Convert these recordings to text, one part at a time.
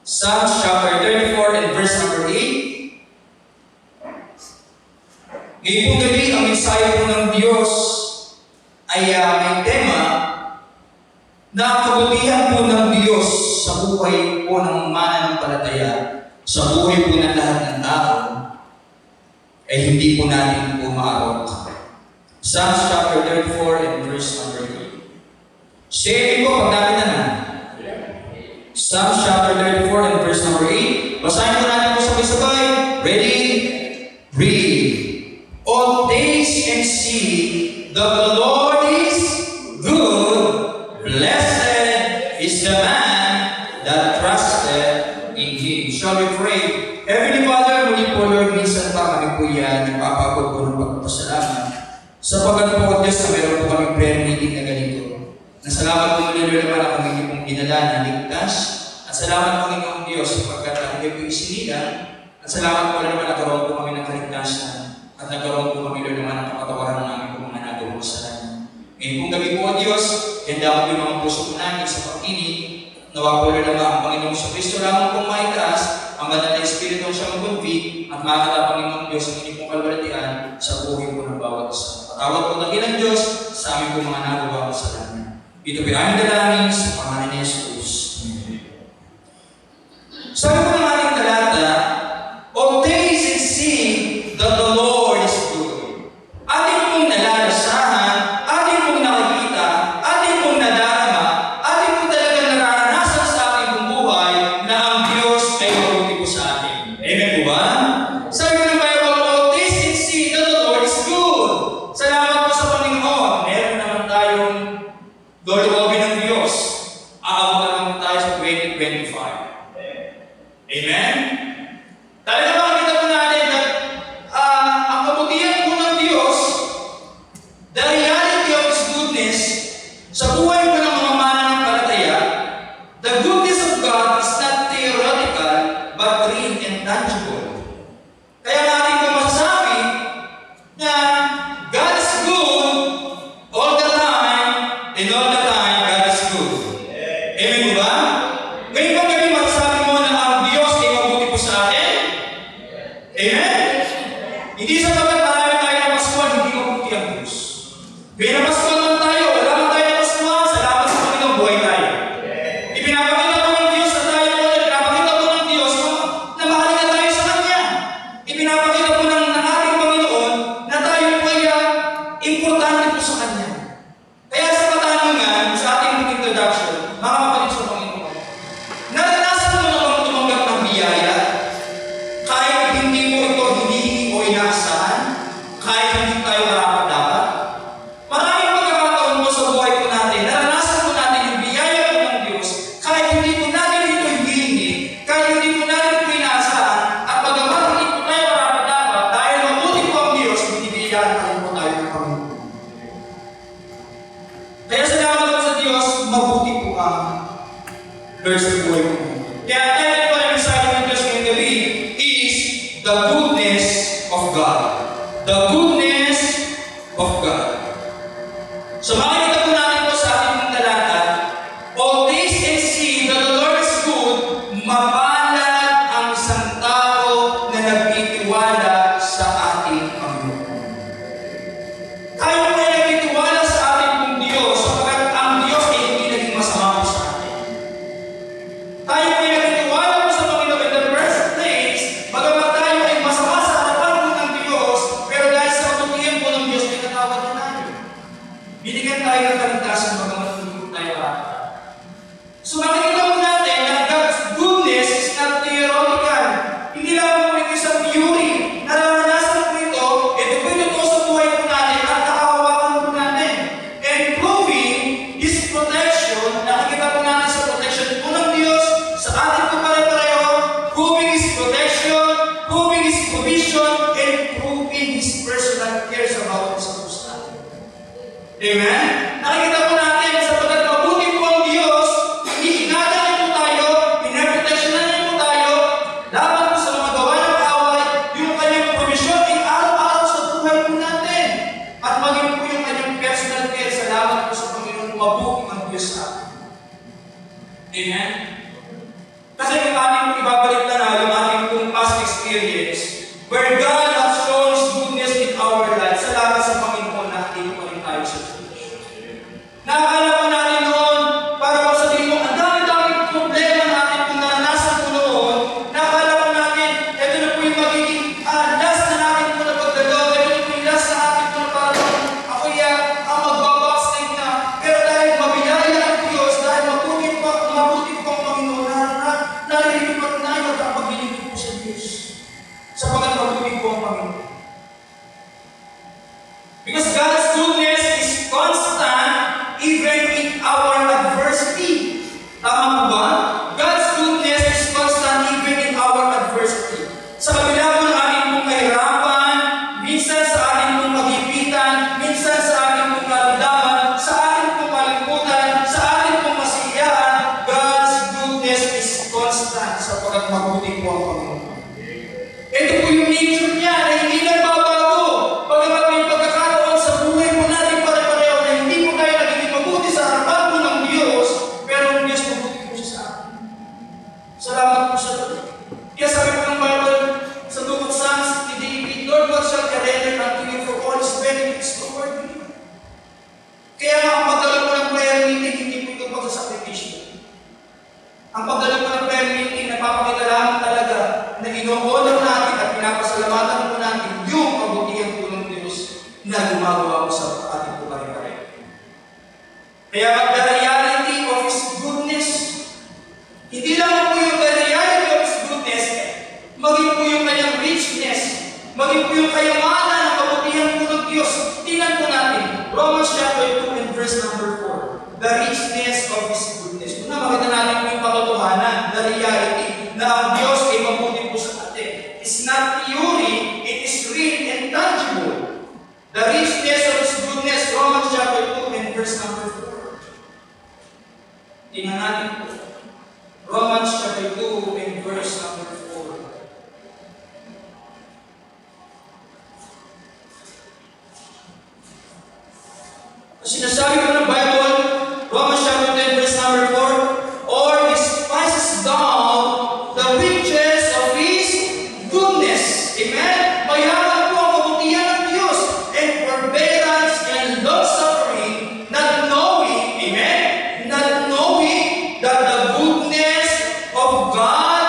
Psalms chapter 34 and verse number 8. Ngayon po gabi, ang mensahe po ng Diyos ay may tema na ang kabutihan po ng Diyos sa buhay po ng mananampalataya, sa buhay po ng lahat ng tao, ay hindi po natin po maarok. Psalms chapter 34 and verse number 8. Share po pag natin na. Psalms chapter 34 and verse number 8. Basahin po natin po sabay-sabay. Ready? Read. Oh, taste and see that the Lord is good. Blessed is the man that trusted in Him. Shall we pray? Heavenly Father, muli po Lord, minsan pa kami po yan, nagpapagod po ng pagpapasalamat. Sapagat po, Diyos, na meron po kami prayer meeting na ganito. Nasalamat po muli Lord naman ang kami pong dinala na ligtas. At salamat po Panginoong Diyos sapagkat hindi po isinilang. At salamat po naman nagkaroon po kami ng kaligtasan. At nagkaroon po kami Lord naman ng kapatawaran ng aming po mga nagawang kasalanan. Ngayon pong gabi po Diyos, handa ko po yung mga puso po namin sa pag-inig. Nawa po Lord naman ang Panginoong Kristo lamang pong maitaas, ang banal na Espiritu siya mag-convict at makakata Panginoong Diyos ang inyong pong kalwalatian sa buhay po ng bawat isa. Patawad po ng ilang Diyos sa aming po mga nagawang kasalanan. Ito po aming dalangin sa pangalan ni Jesus. Sabi po ng ating talata, "Oh, taste and see that the Lord is good." Ating pong nalalasahan, ating pong nakikita, ating pong nadarama, ating pong talagang nararanasan sa ating pong buhay na ang Diyos ay mabuti po sa atin. Amen po ba? Sabi po ng Bible, "Oh, taste and see that the Lord is good." Salamat po sa Panginoon. Meron naman tayong loloobin ng Diyos. Aabot naman tayo sa 2025. Amen? Talaga makikita po natin na ang kabutihan po ng Diyos, the reality of His goodness, sa buhay po ng mga mananampalataya, the goodness of God is not theoretical, but real and tangible. Kaya natin po masasabi na God is good all the time, and all the time God is good. Amen po ba? Ngayon ba kami masasabi mo na ang Diyos ay mabuti po sa atin? Amen? Hindi sa pagkat marami tayo na Paskuhan, hindi mabuti ang Diyos. Kaya na Paskuhan man tayo, wala man tayo na Paskuhan, salamat sa Panginoon, buhay tayo. Ipinapakita po ng Diyos na tayo po, ipinapakita po ng Diyos na mahalin na tayo sa Kanya. Ipinapakita po ng ating Panginoon na tayo po ay importante po sa Kanya. Kaya sa katanungan, sa ating introduction, mga kapatid sa Panginoon, naranasan mo na bang tumanggap ng biyaya? Kahit hindi mo ito hinihingi o inaasahan? Kahit hindi tayo karapat-dapat? Maraming pagkakataon mo sa buhay po natin, naranasan po natin yung biyaya po ng Diyos, kahit hindi po natin ito hinihingi, kahit hindi po natin ito inaasahan, at bagamat hindi po tayo karapat-dapat, dahil mabuti po ang Diyos, binibigyan tayo po tayo ng Panginoon. Kaya salamat po sa Diyos, mabuti po ang Lord sa buhay mo. Kaya tayo po ang mensahe ng Diyos ngayong gabi is the goodness of God. The goodness of God. So makikita po natin po sa ating talata, "Oh, taste and see that the Lord is good, mapalad ang isang tao na nagtitiwala sa ating Panginoon." Tayo po ay nagtitiwala sa ating pong Diyos sapagkat ang Diyos ay hindi naging masama po sa atin. Tayo po ay nagtitiwala po sa Panginoon in the first place, bagamat tayo ay masama sa harapan po ng Diyos, pero dahil sa kabutihan po ng Diyos, pinatawad na tayo. Binigyan tayo ng kaligtasan bagamat hindi po tayo karapat. So makikita po natin na God's goodness is not theoretical. Hindi lang po ito isang theory. Nararanasan po ito po ito sa buhay po natin at nakahawakan po natin. And proving His protection, nakikita po natin sa protection po ng Diyos, sa atin po pare-pareho, proving His protection, proving His provision, and proving His personal cares about us sa puso natin. Amen? Nakikita po natin sapagkat mabuti po ang Diyos, iniingatan niyo po tayo, pinaproteksyonan niyo po tayo, laban po sa mga gawa ng away, yung kanyang provision ay araw-araw sa buhay po natin. At maging po yung kanyang personal care, salamat po sa Panginoon, mabuti ang Diyos sa atin. Amen? Kasi kung ating ibabalik na yung ating kung past experience where God has shown His goodness in our lives. Salamat sa Panginoon na hindi pa rin tayo sa Diyos. Nakakala po natin noon, para kung sabihin mo, ang dami-daming problema natin kung naranasan ko noon, nakakala po natin, ito na po yung magiging last na natin po na pagdagaw, ito na po yung last na natin po na parang ako yan, ang magbabackstage na. Pero dahil mabiyaya ang Diyos, dahil mabuti po ang Panginoon, naririnig pa rin tayo magkapag-inig po sa Diyos. Sapagat mabuti po ang Panginoon. Because God's goodness is constant even in our adversity. Tama po ba? God's goodness is constant even in our adversity. Sa kabila po ng ating pong kahirapan, minsan sa ating pong magipitan, minsan sa ating pong karamdaman, sa ating pong kalimutan, sa ating pong kasiyahan, God's goodness is constant sapagkat mabuti po ang Panginoon. Ito po yung nature niya na hindi nagbabago. Pagkakat may pagkakataon sa buhay mo natin pare-pareho na hindi mo tayo nagiging mabuti sa harapan mo ng Diyos, pero ang Diyos mabuti po siya sa atin. Salamat po sa Lord. Kaya sabi po ng Bible sa Book of Psalms, ni David, Lord, what shall I render unto you for all His benefits toward me? Kaya nga ang pagdala po ng prayer meeting, hindi po ito pagsasakripisyo. Ang pagdala po ng prayer meeting, napapakita lamang talaga na ino-honor natin at pinapasalamatan po natin yung kabutihan po ng Diyos na gumagawa po sa ating po pare-pareho. Kaya the reality of His goodness, hindi lang po yung the reality of His goodness, maging po yung kanyang richness, maging po yung kayamanan ng kabutihan po ng Diyos. Tingnan po natin, Romans chapter 2 and verse number 4, the richness of His goodness. Kung makita natin po yung katotohanan, the reality, na ang Diyos ay mabuti po sa atin. It's not theory, it is real and tangible. The richness of His goodness, Romans chapter 2 and verse number 4. Tingnan natin po. Romans chapter 2 and verse number 4. Sinasabi ko ng Bible, Romans chapter 10 verse number 4, or despises down the riches of His goodness. Amen? Mayaman po ang kabutihan ng Diyos and forbearance and long-suffering, not knowing, amen? Not knowing that the goodness of God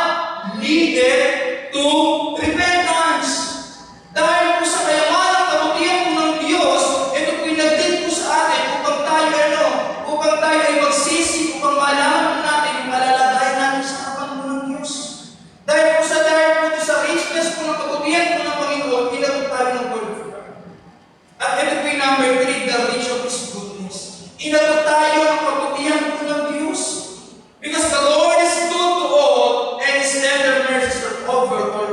leadeth to repentance. Dahil po sa kayamanan ng kabutihan po ng Diyos, ito po pinagdid po sa atin upang tayo ay magsisi, upang malaman po natin yung malalagay natin sa harapan po ng Diyos. Dahil po sa richness po ng kabutihan po ng Panginoon, inabot tayo ng Word of God. At ito po yung number 3, the rich of His goodness. Inabot tayo ng kabutihan po ng Diyos. Because the Lord is good to all, and His tender mercies are all over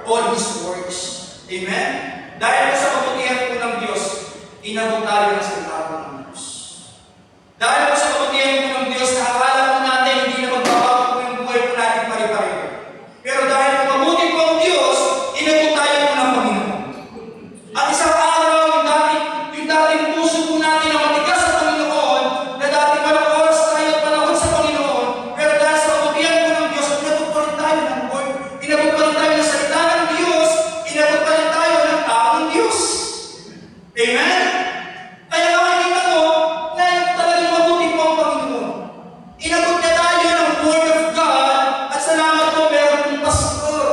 all His works. Amen? Dahil po sa kabutihan po ng Diyos, inabot tayo ng salita po ng Diyos. Dahil po sa kabutihan po ng Diyos, nakakala po natin hindi na magbabago po yung buhay po natin pare-pareho. Pero dahil po mabuti po ang Diyos, inabot tayo po ng Panginoon. At isang araw, yung dating puso po natin na matigas sa Panginoon, na dati walang oras tayo at panahon sa Panginoon, pero dahil sa kabutihan po ng Diyos, inabot pa rin tayo ng Word, inabot pa rin tayo ng salita ng Diyos, inabot pa rin tayo ng tao ng Diyos. Amen? Kaya makikita mo na talagang mabuti po ang Panginoon. Inabot niya tayo ng Word of God at salamat po meron pong pastor.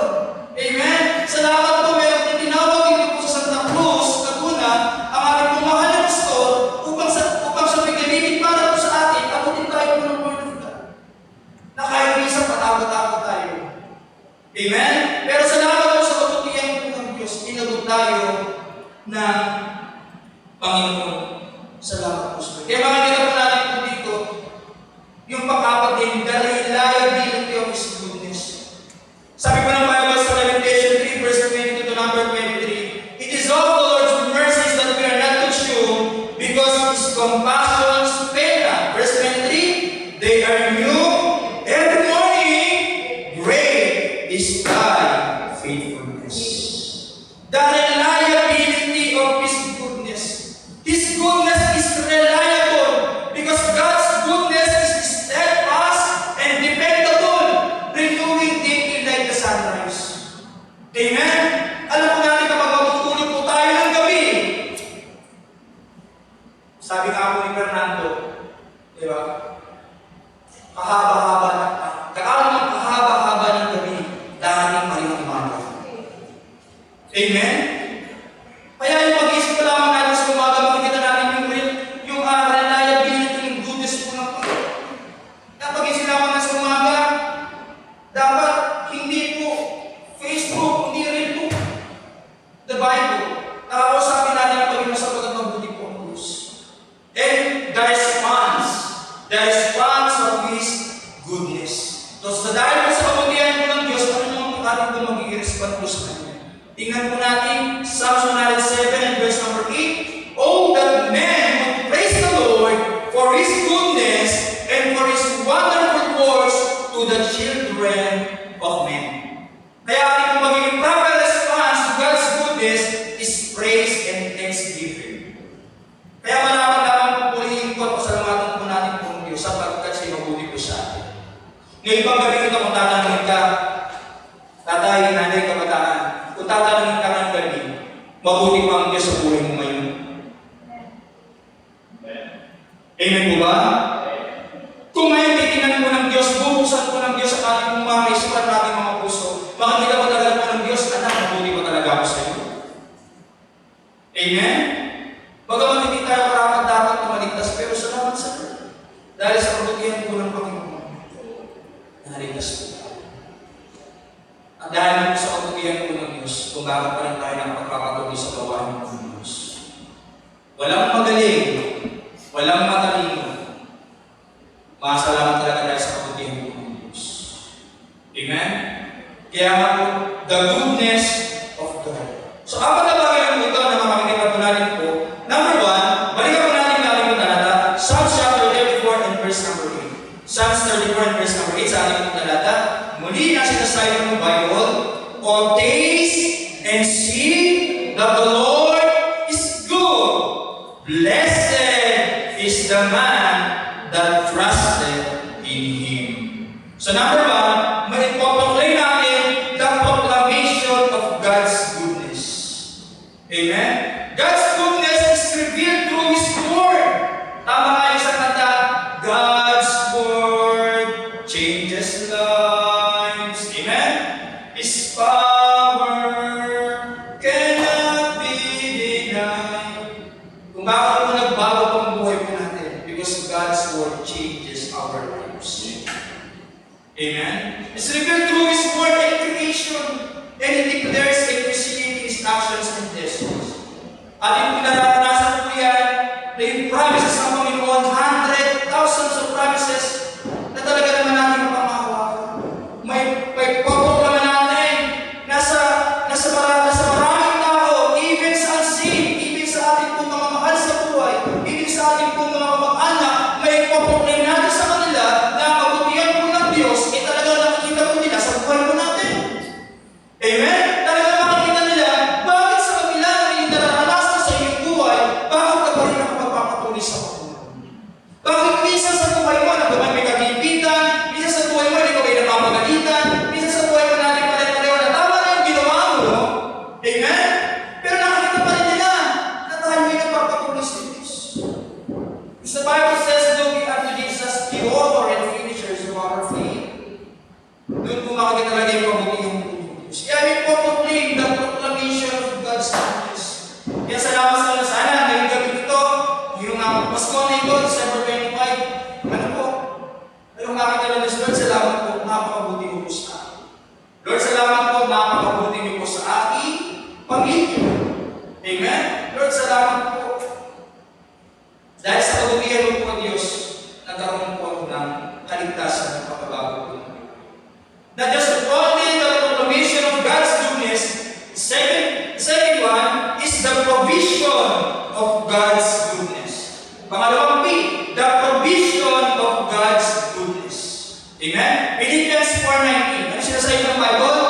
Amen? Salamat po meron pong tinawag ito po sa Santa Cruz, Laguna, ang ating pong mahal na pastor upang sa pagkalilig para po sa atin, abutin tayo po ng Word of God. Na kahit minsan patawag-tawag tayo. Amen? Pero salamat po sa kabutihan po ng Diyos, inabot tayo ng Panginoon. Salamat po sa Kaya makikita po natin po dito yung pagkapatid, the reliability of His goodness. Sabi po ng Bible sa Lamentation 3 verse 22 to number 23, it is of the Lord's mercies that we are not consumed, because His compassions fail not. Verse 23, they are new every morning, great is thy faithfulness. The reliability of His goodness. His goodness is reliable because God's goodness is steadfast and dependable. kahaba-haba, kahaba-haba ng gabi, darating pa rin ang umaga. Amen? Kaya yung pag-isip pa lamang natin sa umaga, makikita natin yung reliability ng goodness po ng Panginoon. Kaya pag-isip lamang natin sa umaga, dapat hindi po Facebook, hindi rin po the Bible. Nakakausapin natin ang Panginoon sapagkat mabuti po ang Diyos. And the response of His goodness. So dahil po sa kabutihan po ng Diyos, ano naman po atin po magiging respond po sa Kanya? Tingnan po natin, Psalms 107 and verse number 8. Oh, that men would praise the Lord for His goodness and for His wonderful works to the children of men. Kaya ating po magiging proper response to God's goodness is praise and thanksgiving. Kaya malaman lamang po pulihin ko at pasalamatan po natin po ng Diyos sapagkat siya mabuti po sa atin. Ngayon pang gabi ito kung tatanungin ka, tatay, nanay, kabataan, kung tatanungin ka ng gabi, mabuti pa ang Diyos sa buhay mo ngayon. Amen po ba? Kung ngayon titingnan po ng Diyos, bubuksan po ng Diyos sa ating mga kaisulat natin mga puso, makikita mo talaga po ng Diyos, anak, mabuti pa talaga ako sa iyo. Amen? Bagaman hindi tayo karapat dapat na maligtas, pero salamat sa Lord. Dahil sa kabutihan po ng Panginoon, naligtas po tayo. At dahil po sa kabutihan po ng Diyos, kung bakit pa rin tayo ng pagpapatuloy sa gawain ng Diyos. Walang magaling, walang matalino. Masalamat talaga tayo sa kabutihan po ng Diyos. Amen? Kaya nga po, the goodness of God. So, apat na bagay ng ito na makakita po natin po. Number 1, balikan po natin natin po talata, Psalms chapter 34 and verse number 8. Psalms 34 and verse number 8 sa ating po talata. Muli na sinasabi ng Bible, "O taste and see that the Lord is good. Blessed is the man that trusted in Him." So number 1, maipoproklaim natin the proclamation of God's goodness. Amen? God's goodness is revealed through His Word. Tama nga yung sa kanta, God's Word changes lives. Amen? His power cannot be denied. Kung bakit po nagbago po ang buhay po natin? Because God's Word changes our lives. Amen? It's revealed through His Word and creation, and it declares and preceding His actions and destinies. Ating pinaranasan po yan na yung promises ng Panginoon, thousands of promises na talaga naman natin mapamahawakan. May pagpaproklama natin nasa maraming tao, even sa unseen, even sa ating pong mga mahal sa buhay, even sa ating pong mga mag-anak, may pagproklama natin sa kanila na kabutihan po ng Diyos, talaga nakikita po nila sa buhay po natin. Amen? Talaga makikita nila, bakit sa kabila na yung nararanasan sa iyong buhay, bakit ka pa rin nakapagpapatuloy sa Panginoon? Bakit minsan sa buhay mo, nagkamay may kagipitan, minsan sa buhay mo, ikaw ay napapagalitan, minsan sa buhay mo natin pare-pareho na tama na yung ginawa mo, no? Amen? Pero nakikita pa rin nila na tayo ay nagpapatuloy sa Diyos. Because the Bible says, looking unto Jesus, the author and finishers of our faith. Doon po makikita talaga yung pabutihan po ng Diyos. Kaya may proclaim the proclamation of God's goodness. Kaya salamat sa mga sana, ngayong gabi ito, yung Pasko na ito, December 25, ano po? Ayong makikita lang ng Lord, salamat po, napakabuti mo po sa akin. Lord, salamat po, napakabuti mo po sa aking pamilya. Amen? Lord, salamat po. Dahil sa kabutihan mo po ng Diyos, nagkaroon po ako ng kaligtasan ng pagbabago po. Not just only the proclamation of God's goodness, second one is the provision of God's goodness. Pangalawang P, the provision of God's goodness. Amen? Philippians 4:19. Ano sinasabi ng Bible?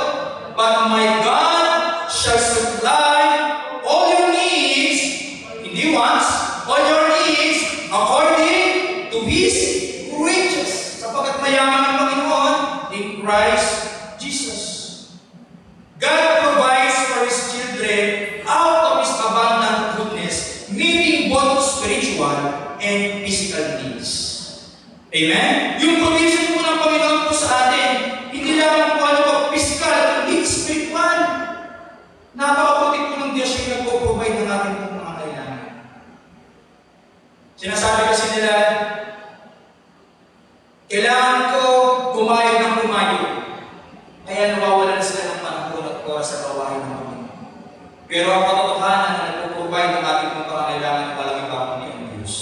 But my God shall supply all your needs, hindi wants, all your needs, according to His riches. Sapagkat mayaman ng Panginoon in Christ Jesus. God provides for His children out of His abundant goodness, meeting both spiritual and physical needs. Amen? Yung provision po ng Panginoon po sa atin, hindi lamang po ano po, physical, kundi spiritual. Napakabuti po ng Diyos yung nagpo-provide ng ating po mga kailangan. Sinasabi kasi nila, kailangan ko kumayod ng kumayod. Kaya nawawalan sila ng panahon at oras sa gawain ng Panginoon. Pero ang katotohanan na nagpo-provide ng ating mga kailangan ng walang iba kundi ang Diyos.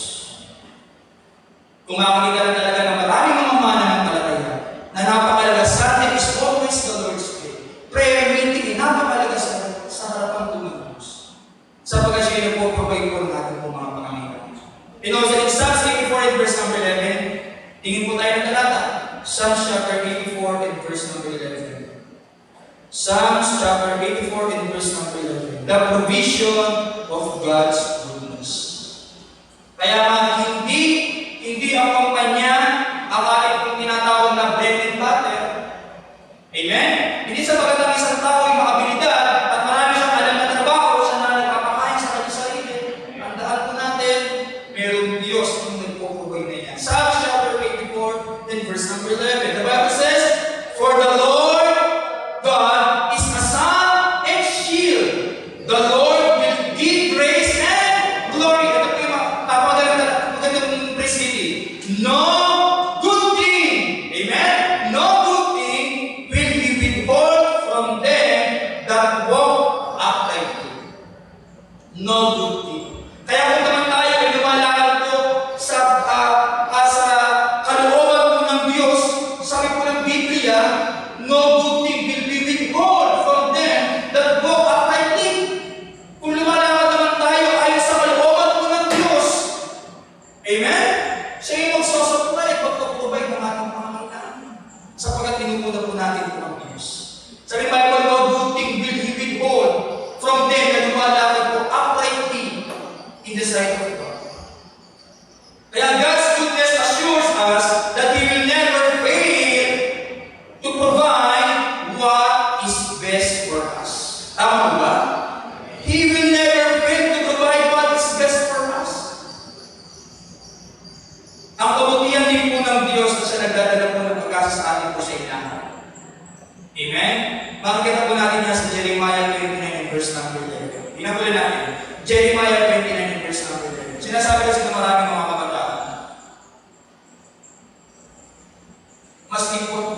Kung makakita na talaga ng maraming mga mananampalataya na napakalaga sa atin is always the Lord's Day. Prayer meeting ay napakalaga sa harapan po ng Diyos. Sapagkat siya nagpo-provide po ng ating mga pangangailangan. In Psalms 84 and verse number 11, tingin po tayo ng talata. Psalms chapter 84 and verse number 11. Psalms chapter 84 and verse number 11. The provision of God's goodness. Kaya hindi ang kumpanya ang ating pong tinatawag na bread and butter. Amen? Hindi sa pagkatang isang tao ay makabilidad at marami siyang alam na trabaho, siya na nagpapakain sa kanyang sarili. Ang daan po natin, mayroong Diyos kung nagpo-provide na yan. Psalms chapter 84 and verse number 11. The Bible says, for the Lord God is a sun and shield. The Lord will give grace and glory. Ito po yung magandang praise meeting. No good thing, amen? No good thing will be withhold from them that walk uprightly. No good thing. Kaya kung naman tayo ay lumalakad po sa kalooban po ng Diyos, sabi po ng Biblia, no good thing will be withhold from them that walk uprightly. Kung lumalakad naman tayo ay sa kalooban po ng Diyos, amen? Siya yung magsusupply at magpaprovide ng ating pangangailangan. Sapagkat tinutulad po natin po ang Diyos. Sabi ng Bible, no good thing will He withhold from them na lumalakad po uprightly in the sight of God. Kaya God's goodness assures us that He will never fail to provide what is best for us. Tama ba? He will never fail to provide what is best for us. Ang kabutihan din po ng Diyos na siya nagdadala po ng pagkasa sa atin po sa inahan. Amen? Makikita po natin yan sa Jeremiah 29 and verse number 11. Tingnan po natin. Jeremiah 29 and verse number 11. Sinasabi kasi ng maraming mga kabataan,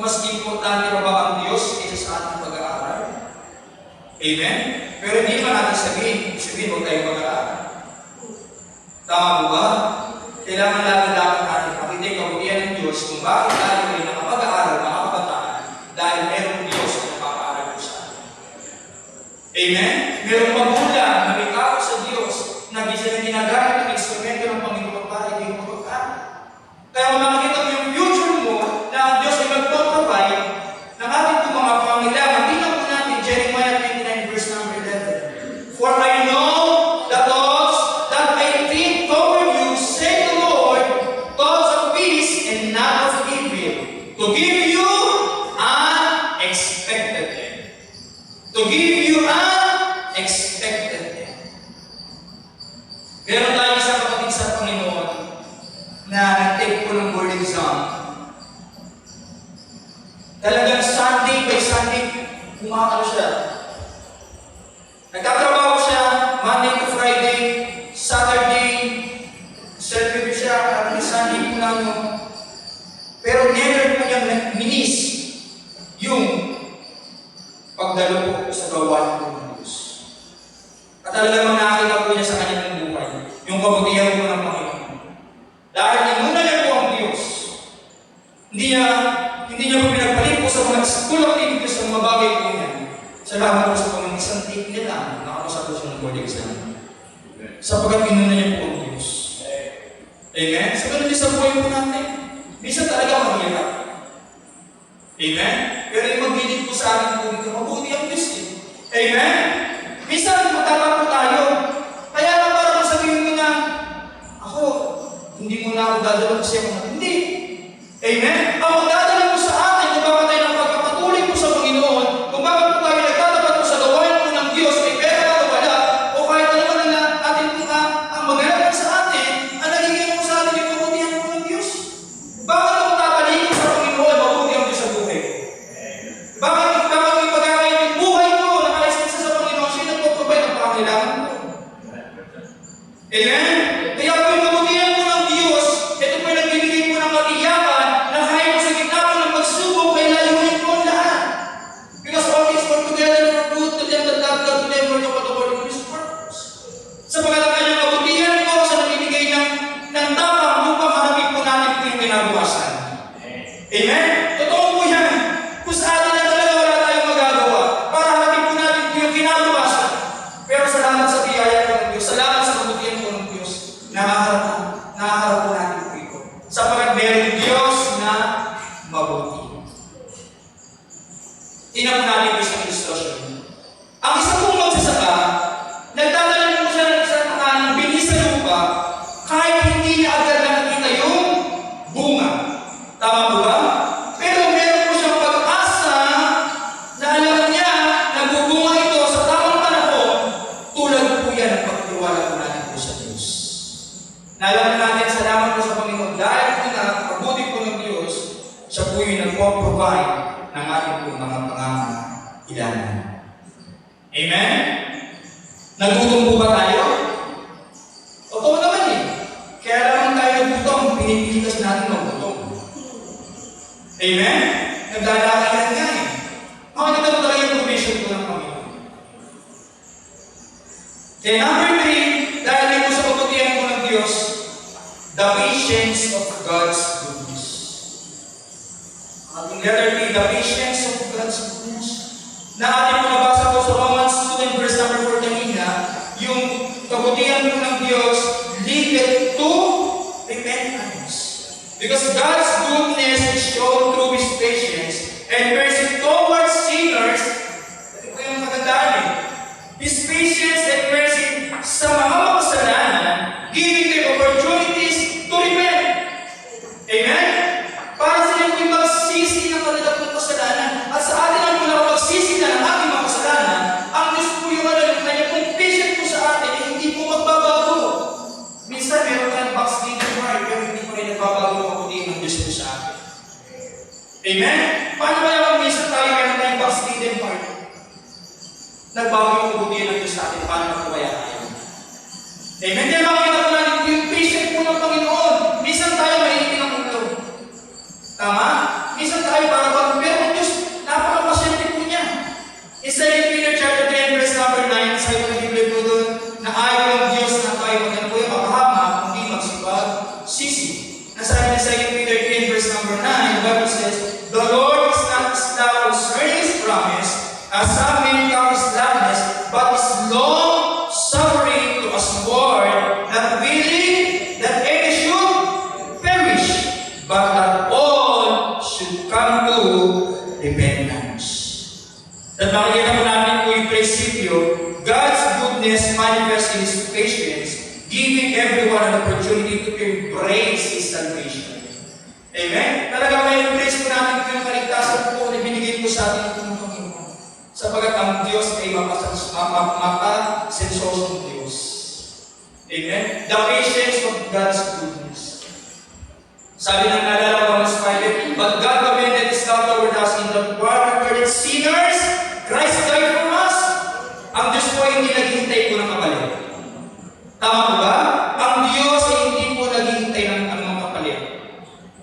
mas importante pa ba ang Diyos kaysa sa ating pag-aaral? Amen? Pero hindi naman natin sabihin huwag tayong pag-aaral. Tama po ba? Kailangan dapat natin makita yung kabutihan ng Diyos kung bakit tayo ay nakapag-aaral, mga kabataan, dahil merong Diyos na napapaaral po sa atin. Amen? Merong magulang na may kao sa Diyos na ginagamit ng instrumento ng Panginoon para hindi mo mag-aaral. Kaya kung makikita mo yung future mo na ang Diyos ay mag-provide ng ating mga pangangailangan, tingnan po natin Jeremiah 29 verse number 11. For I know the thoughts that I think toward you, say the Lord, thoughts of peace and not of evil, to give you unexpected end. To give you unexpected end. Meron tayo isang kapatid sa Panginoon na nag-take po ng board exam. Talagang Sunday by Sunday, umakalo siya. Nagtatrabaho siya, Monday to Friday, Saturday, self-review siya, at Sunday po lang yun. Pero never po niyang minis yung pagdalo po sa gawain po ng Diyos. At talagang nakakita po niya sa kanyang buhay, yung kabutihan po ng Panginoon. Dahil inuna niya po ang Diyos, hindi niya po pinagpalit po sa mga school activities ng mga bagay po niya. Salamat po sa Panginoon, isang take niya lang, nakapasa po siya ng board exam. Sapagkat inuna niya po ang Diyos. Amen? Sa ganun din sa buhay po natin, minsan talaga mahirap. Amen? Pero yung magdinig po sa amin po dito, mabuti ang Diyos eh. Amen? Minsan matama po tayo. Kaya lang parang sabihin mo na, ako, hindi mo na ako dadalo kasi ako na hindi. Amen? Ang magdadala mo sa atin, kung bakit tayo ng pagpapatuloy po sa Panginoon, kung bakit po tayo nagtatapat po sa gawain po ng Diyos, may pera ka wala, o kahit ano man na atin po ang maganap sa atin, ang nagiging po sa atin yung kabutihan po ng Diyos. Bakit Amen? Totoo po yan. Kung sa atin na talaga wala tayong magagawa, para harapin po natin po yung kinabukasan. Pero salamat sa biyaya po ng Diyos, salamat sa kabutihan po ng Diyos, nakaharap po natin po ito. Sapagkat meron Diyos na mabuti. Tingnan po natin po isang ilustrasyon. Ang isa pong magsasaka, nagdadala po siya ng isang binis sa lupa, kahit hindi niya agad nakikita yung bunga. Tama po ba? Pero meron po siyang pag-asa na alam niya na bubunga ito sa tamang panahon, tulad po yan ang pagtiwala po natin po sa Diyos. Nalaman natin, salamat po sa Panginoon, dahil po na pagbuti po ng Diyos, siya po yung nag-provide ng ating po mga pangangailangan. Amen? Nagutom po ba tayo? Totoo naman eh. Kaya naman tayo nagutom, pinipili kasi natin magutom. Amen? Nagdadakayan nga eh. Makikita mo talaga yung provision po ng Panginoon. Then number 3, dahil din po sa kabutihan po ng Diyos, the patience of God's goodness. Ating letter B, the patience of God's goodness. Na ating nabasa po sa Romans 2 and verse number 4 kanina, yung kabutihan po ng Diyos leadeth to repentance. Because God's goodness is shown through His patience and mercy towards sinners. Ito po yung magandaan eh. His patience and mercy sa mga makasalanan, giving them opportunities to repent. Amen? Para sila po yung magsisi ng kanilang kasalanan. At sa atin ang mula magsisi na ng ating mga kasalanan, ang Diyos po yung kanya pong patient po sa atin ay hindi po magbabago. Minsan meron tayong backsliding heart, pero hindi po rin nagbabago ang kabutihan ng Diyos po sa atin. Amen? Paano ba yung minsan tayo meron tayong backsliding heart? Nagbago yung kabutihan ng Diyos sa atin, paano na po kaya tayo? Amen? Kaya makikita po natin yung patient po ng Panginoon. Minsan tayo mainitin ang ulo. Tama? Minsan tayo para pero ang Diyos, napaka-pasyente po niya. In 2 Peter chapter 10, verse number 9, sabi ng Biblia po doon, na ayaw ng Diyos na tayo magyan po yung makahama, hindi magsipag-sisi. Nasabi ng 2 Peter 10, verse number 9, the Bible says, the Lord is not slack concerning His promise, as some men count slackness, but is long-suffering to us ward, not willing that any should perish, but that all should come to repentance. At makikita po natin po yung prinsipyo, God's goodness manifests in His patience, giving everyone an opportunity to embrace His salvation. Amen? Talagang may embrace po natin po yung kaligtasan po na binigay po sa atin ng Panginoon. Sapagat ang Diyos ay mapasensosong Diyos. Amen? The patience of God's goodness. Sabi ng nalala ko ng Bible, but God commended His love toward us in that while we were sinners, Christ died for us. Ang Diyos po ay hindi naghihintay po ng kapalit. Tama po ba? Ang Diyos ay hindi po naghihintay ng anumang kapalit.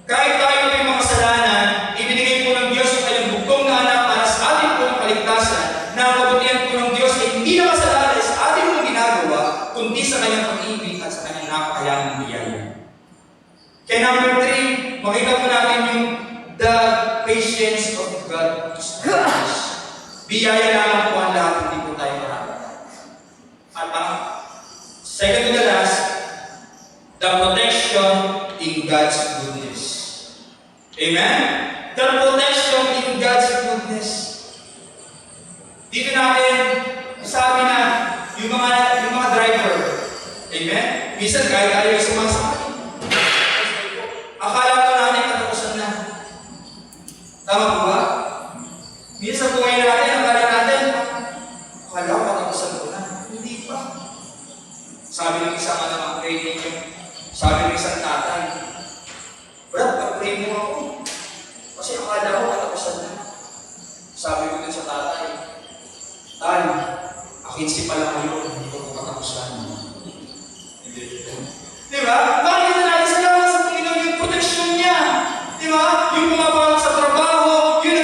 Kahit tayo po yung mga kasalanan, ibinigay po ng Diyos yung kanyang bugtong na anak para sa ating po ng kaligtasan, na ang kabutihan po ng Diyos ay hindi na kasalanan sa ating pong ginagawa, kundi sa kanyang pag-ibig at sa kanyang napakayang biyaya. Kaya number 3, makita po natin yung the patience of God. Biyaya lamang po ang lahat, hindi po tayo marami. At ang second to the last, the protection in God's goodness. Amen? The protection in God's goodness. Dito natin, sabi na, yung mga driver. Amen? Minsan, kahit tayo sumasakay. Akala ko natin katapusan na. Tama po ba? Minsan buhay natin, akala natin, akala ko katapusan ko na. Hindi pa. Sabi ng isang namang training yung, sabi ng isang tatay, Brad, pag-pray mo ako. Kasi akala ko katapusan na. Sabi ko din sa tatay, Tay, akinsi pala kayo, hindi ko katapusan. Diba? Bakit na natin salamat sa Panginoon yung protection niya? Diba? Yung pumapasok sa trabaho, yun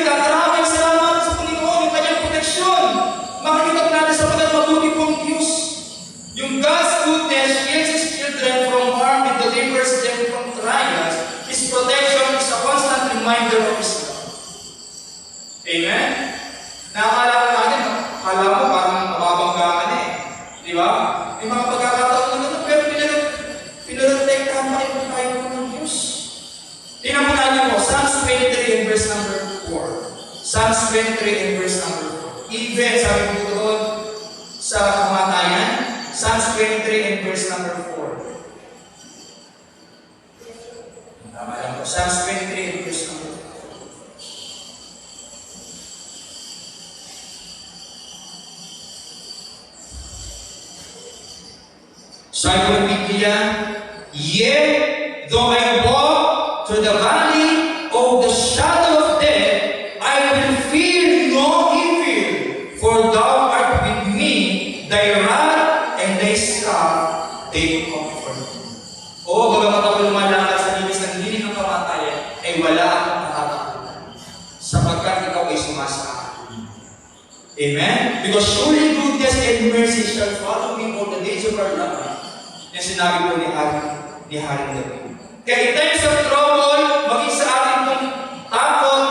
23 and verse number 4. Even, sabi po doon sa kamatayan, Psalms 23 and verse number 4. Tama lang po. Psalms 23 and verse number 4. Sabi ko ng Biblia, yet, though I walk through the valley of the shadow of death, I will fear no evil, for thou art with me, thy rod and thy staff, they comfort me. O, bagamat ako lumalakad sa libis ng hiling ng kamatayan, ay wala akong nakatakutan, sapagkat ikaw ay sumasa akin. Amen? Because surely goodness and mercy shall follow me all the days of our life. Yung sinabi po ni Haring David. Kaya in times of trouble, maging sa atin pong takot,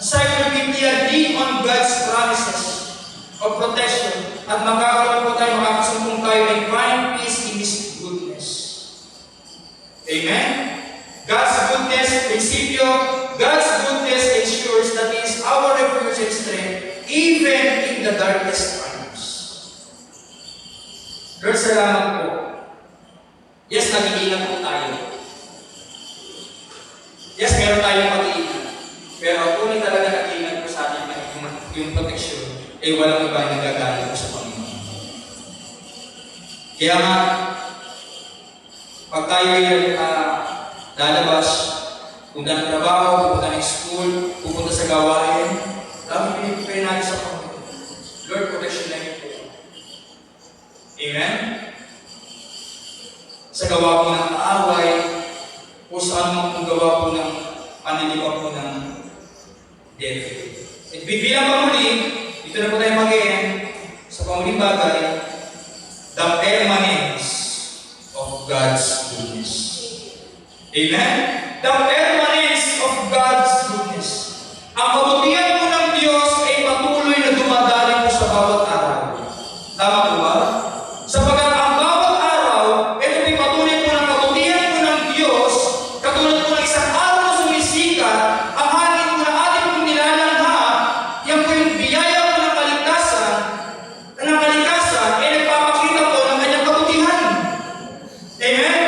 aside from Biblia, lean on God's promises of protection at magkakaroon po tayo, makakasumpong tayo and find peace in His goodness. Amen? God's goodness, prinsipyo, God's goodness ensures that He is our refuge and strength even in the darkest times. Lord, salamat po. Yes, nag-iingat po tayo. Yes, meron tayong pag-iingat. Pero tunay talaga nag-iingat po sa atin yung protection, ay walang iba yung nagagalit po sa Panginoon. Kaya nga, pag tayo ay lalabas, punta ng trabaho, pupunta ng school, pupunta sa gawain, dami pinipipay natin sa Panginoon. Lord, protection na yun po. Amen? Sa gawa po ng kaaway, o saan mo kung gawa po ng panlilipa po ng devil. At bibilang pamuli, dito na po tayo mag-end sa pamuling bagay, the permanence of God's goodness. Amen? The permanence of God's goodness. Ang kabutihan po ng Diyos ay patuloy na dumadali po sa bawat araw. Tama po ba? Sapagkat ang bawat araw, ito ay patuloy po ng kabutihan po ng Diyos, katulad po ng isang araw na sumisikat, ang hangin po na ating pong nilalangha, yan po yung biyaya po ng kalikasan, ay nagpapakita po ng kanyang kabutihan. Amen?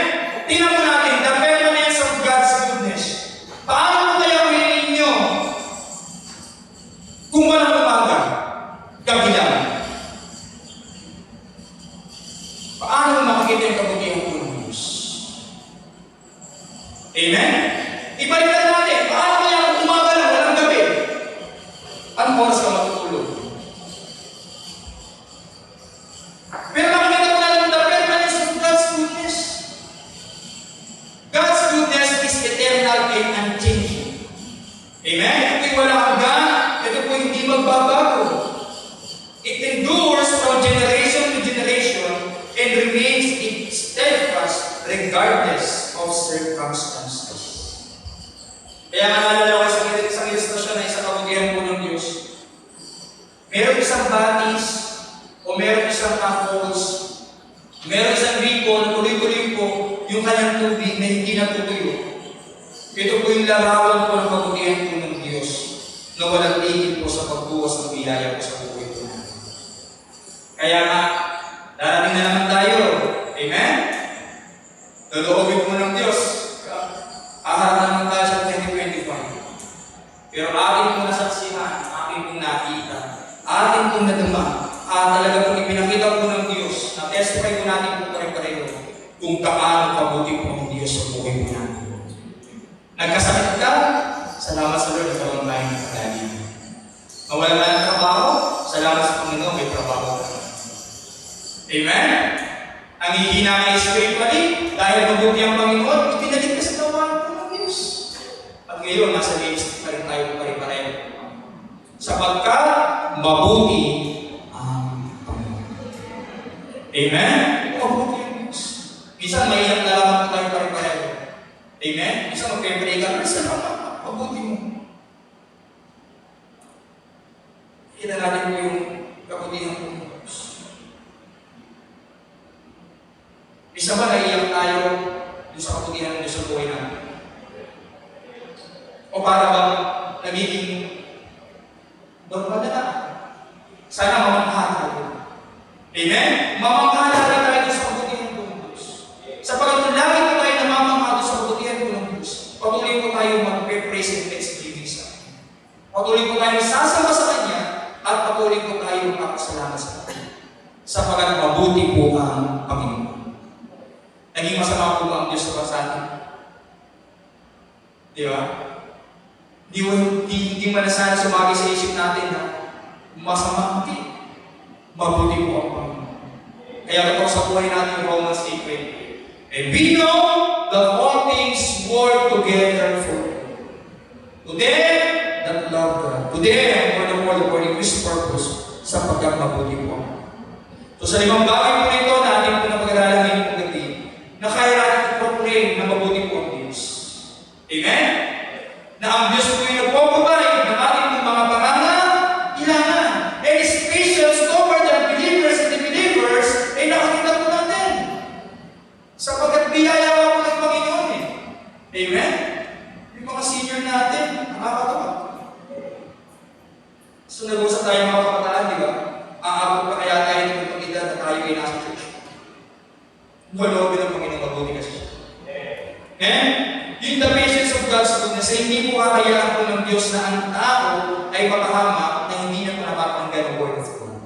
Tingnan po natin, the permanence of God's goodness. Paano po kaya willing ninyo kung walang umaga, gabi lang? Paano makikita yung kabutihan po ng Diyos? Amen? Ibalikan natin, paano kaya kung umaga lang, walang gabi? Anong oras ka matutulog? Pero makikita po natin the permanence of God's goodness. God's goodness is eternal and unchanging. Amen? Ito po yung walang hanggan, ito po yung hindi magbabago. It endures from generation to generation and remains steadfast regardless of circumstances. Kaya naalala ko sa isang ilustrasyon na isang kabutihan po ng Diyos. Meron isang batis o meron isang falls, meron isang ripo na tuloy-tuloy po yung kanyang tubig na hindi natutuyo. Ito po yung larawan po ng kabutihan po ng Diyos na walang tigil po sa pagbuwas ng biyaya po sa buhay po natin. Kaya nga, darating na naman tayo. Amen? Loloobin po ng Diyos. Aharap naman tayo sa 2025. Pero ating pong nasaksihan, ating pong nakita, ating pong nadama, talaga pong ipinakita po ng Diyos, na testify po natin po pare-pareho kung kaano kabuti po ang Diyos sa buhay po natin. Nagkasakit ka? Salamat sa Lord, nagkaroon tayo ng kagaling. Mawala ka ng trabaho? Salamat sa Panginoon, may trabaho ka. Amen? Ang hihina ka spiritually, dahil mabuti ang Panginoon, ipinalit ka sa gawain po ng Diyos. At ngayon, nasa lipstick pa rin tayo pare-pareho. Sapagkat mabuti ang Panginoon. Amen? Mabuti ang Diyos. Minsan, maiyak na lang po tayo pare-pareho. Amen? Minsan, magpe-pray ka, salamat, mabuti mo. Kita natin po yung kabutihan po ng Diyos. Isa ba naiyak tayo yung sa kabutihan ng Diyos sa buhay natin? O O para bang nagiging normal na lang? Sana mamanghala tayo. Amen? Mamanghala tayo sa kabutihan ng Diyos. Sapagkat lagi po tayo namamanghala sa kabutihan ng Diyos, patuloy po tayo mag-praise and thanksgiving sa Kanya. Patuloy po tayo sasama sa Kanya at patuloy po tayo magpapasalamat sa Kanya. Sapagkat mabuti po ang Panginoon. Naging masama po ba ang Diyos sa atin? Di ba? Hindi manasan sumagi sa isip natin na masama, hindi. Mabuti po ang Panginoon. Kaya ito sa buhay natin, Romans 8:20. And we know that all things work together for good. To them that love God. To them for the world according to His purpose, sapagkat mabuti po ang Panginoon. So sa limang bagay po nito na ating po napag-aralan ngayong pagdating, na kaya natin i-proclaim na mabuti po ang Diyos. Amen? Na ang Diyos po yung nagpo-provide ng ating mga pangangailangan. And His patience toward the believers and the believers ay nakakita po natin. Sapagkat biyaya po ng Panginoon eh. Amen? Yung mga senior natin, nakakatawa. So nag-usap tayo mga kabataan, di ba? Aabot pa kaya tayo ng itong edad na tayo ay nasa church. Malobin ang Panginoon mabuti kasi siya. And yung the patience of God's goodness ay hindi po kakayaan po ng Diyos na ang tao ay mapahama na hindi niya po napapanggan ang word of God.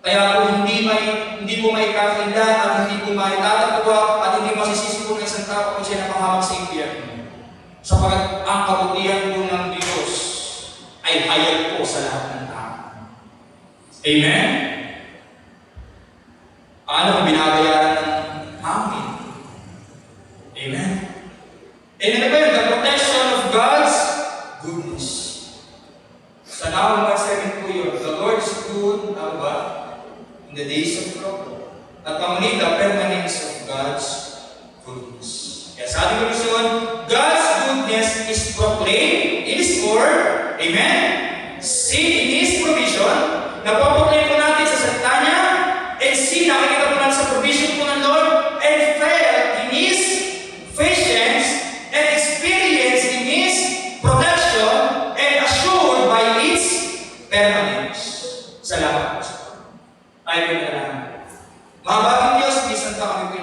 Kaya po hindi po maikakila at hindi po maitatagwa at hindi masisisi po ng isang tao kung siya napahamak sa impyerno. Sapagkat ang kabutihan po ng Diyos ay hayag po sa lahat ng tao. Amen? Ano ang binabayaran ng hangin? Amen? And ano ba yun? The protection of God's goodness. Sa Nahum 1:7 po yun. The Lord is good, ano ba? In the days of trouble. At pamunit the permanence of God's goodness. Kaya sa ating kolusyon, God's goodness is proclaimed in His Word. Amen? Seen in His provision. Napoproklaim po natin sa salita niya, and see, nakikita po natin sa provision po ng Lord, and felt in His patience, and experience in His protection, and assured by its permanence. Salamat po sa Panginoon. Tayo po na lang. Mahabaging Diyos, minsan pa kami po